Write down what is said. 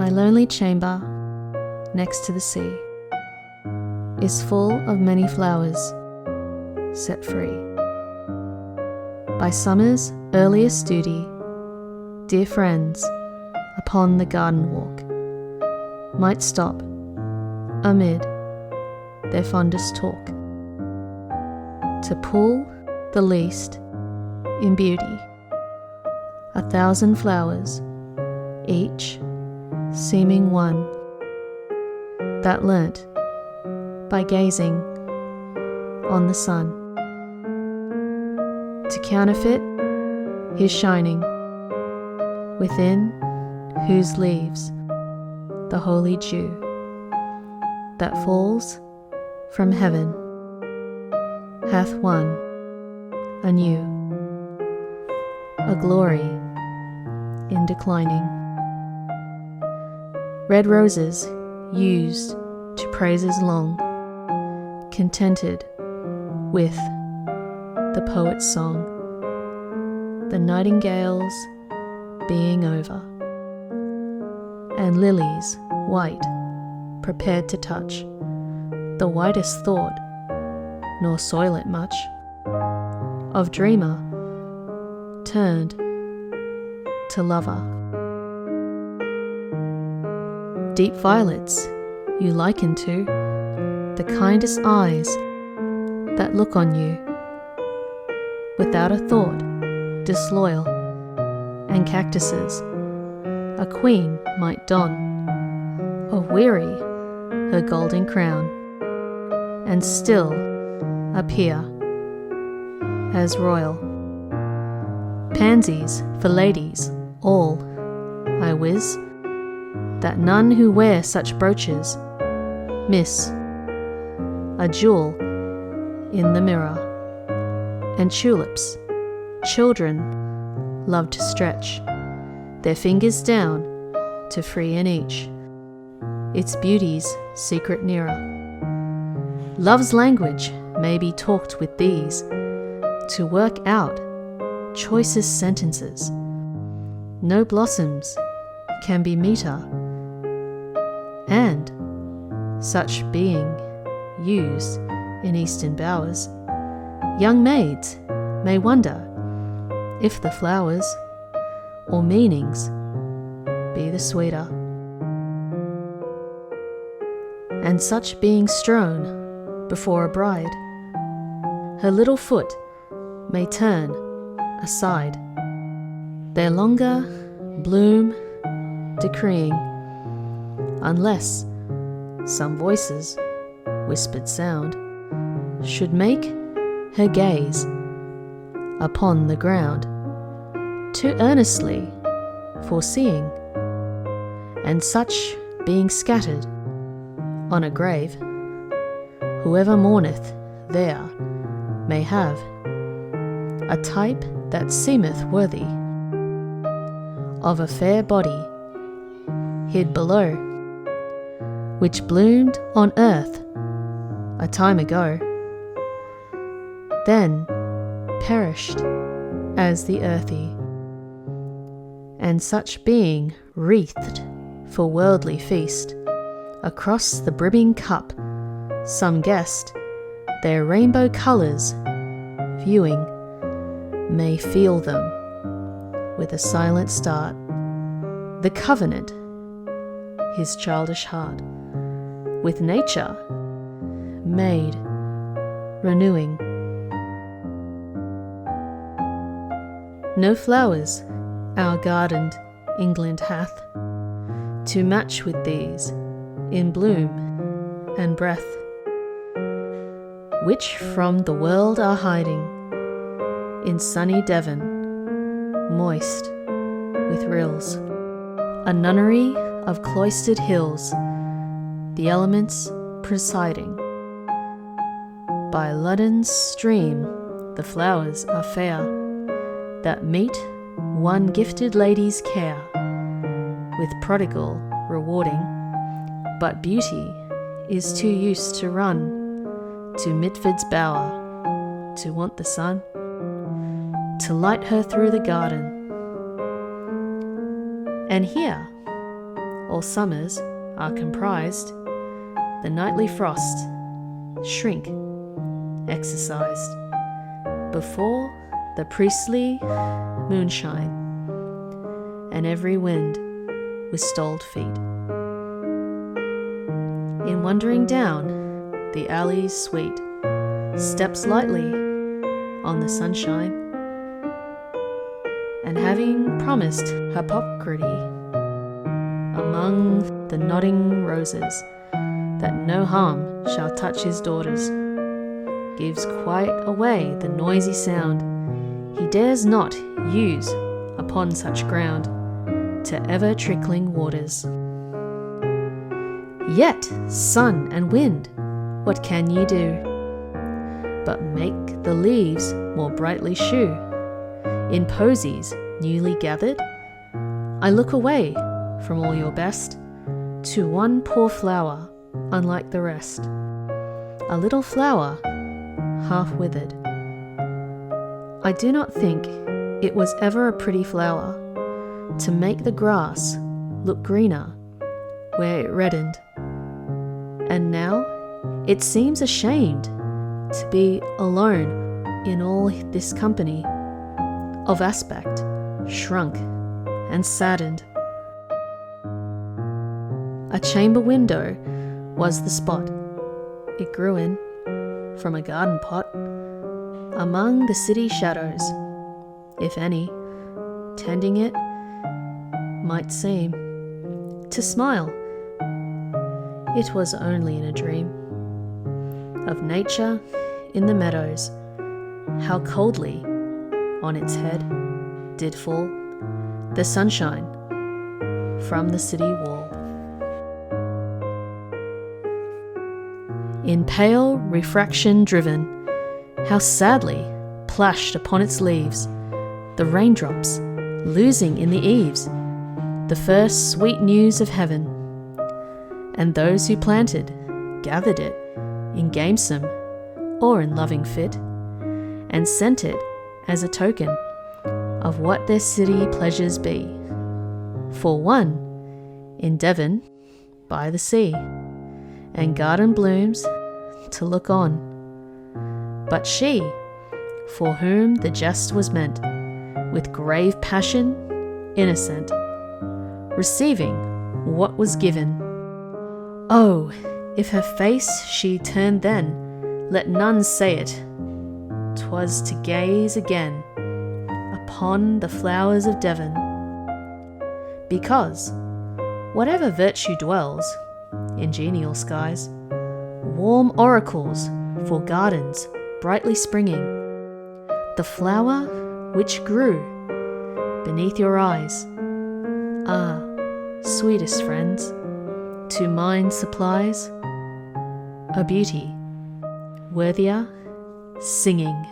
My lonely chamber, next to the sea, is full of many flowers, set free. By summer's earliest duty, dear friends, upon the garden walk, might stop amid their fondest talk, to pull the least in beauty, 1,000 flowers, each seeming one, that learnt by gazing on the sun, to counterfeit his shining, within whose leaves the holy dew that falls from heaven hath won anew a glory in declining. Red roses used to praises long, contented with the poet's song, the nightingales being over, and lilies white prepared to touch the whitest thought, nor soil it much, of dreamer turned to lover. Deep violets you liken to the kindest eyes that look on you, without a thought disloyal, and cactuses a queen might don, of weary her golden crown, and still appear as royal. Pansies for ladies all, I wis, that none who wear such brooches miss a jewel in the mirror, and tulips children love to stretch their fingers down to free in each its beauty's secret nearer. Love's language may be talked with these to work out choicest sentences. No blossoms can be meeter, and such being used in eastern bowers, young maids may wonder if the flowers or meanings be the sweeter. And such being strown before a bride, her little foot may turn aside, their longer bloom decreeing, unless some voices, whispered sound, should make her gaze upon the ground, too earnestly foreseeing, and such being scattered on a grave, whoever mourneth there may have a type that seemeth worthy of a fair body hid below, which bloomed on earth a time ago, then perished as the earthy, and such being wreathed for worldly feast across the brimming cup, some guest their rainbow colours viewing may feel them with a silent start, the covenant his childish heart with nature made renewing. No flowers our gardened England hath to match with these in bloom and breath, which from the world are hiding in sunny Devon, moist with rills, a nunnery of cloistered hills, the elements presiding. By Ludden's stream the flowers are fair, that meet one gifted lady's care, with prodigal rewarding, but beauty is too used to run to Mitford's bower, to want the sun to light her through the garden. And here all summers are comprised, the nightly frost shrink, exercised, before the priestly moonshine, and every wind with stoled feet. In wandering down the alleys sweet, steps lightly on the sunshine, and having promised Hippocrates among the nodding roses that no harm shall touch his daughters, gives quite away the noisy sound he dares not use upon such ground to ever-trickling waters. Yet, sun and wind, what can ye do, but make the leaves more brightly shew? In posies newly gathered, I look away from all your best to one poor flower unlike the rest, a little flower half withered. I do not think it was ever a pretty flower to make the grass look greener where it reddened, and now it seems ashamed to be alone in all this company of aspect, shrunk and saddened. A chamber window was the spot it grew in, from a garden pot, among the city shadows, if any, tending it might seem to smile. It was only in a dream of nature in the meadows, how coldly on its head did fall the sunshine from the city wall. In pale refraction driven, how sadly plashed upon its leaves the raindrops, losing in the eaves the first sweet news of heaven. And those who planted gathered it in gamesome or in loving fit, and sent it as a token of what their city pleasures be. For one in Devon by the sea, and garden blooms to look on. But she, for whom the jest was meant, with grave passion, innocent, receiving what was given. Oh, if her face she turned then, let none say it, 'twas to gaze again upon the flowers of Devon. Because, whatever virtue dwells in genial skies, warm oracles for gardens brightly springing, the flower which grew beneath your eyes, ah, sweetest friends, to mind supplies a beauty worthier singing.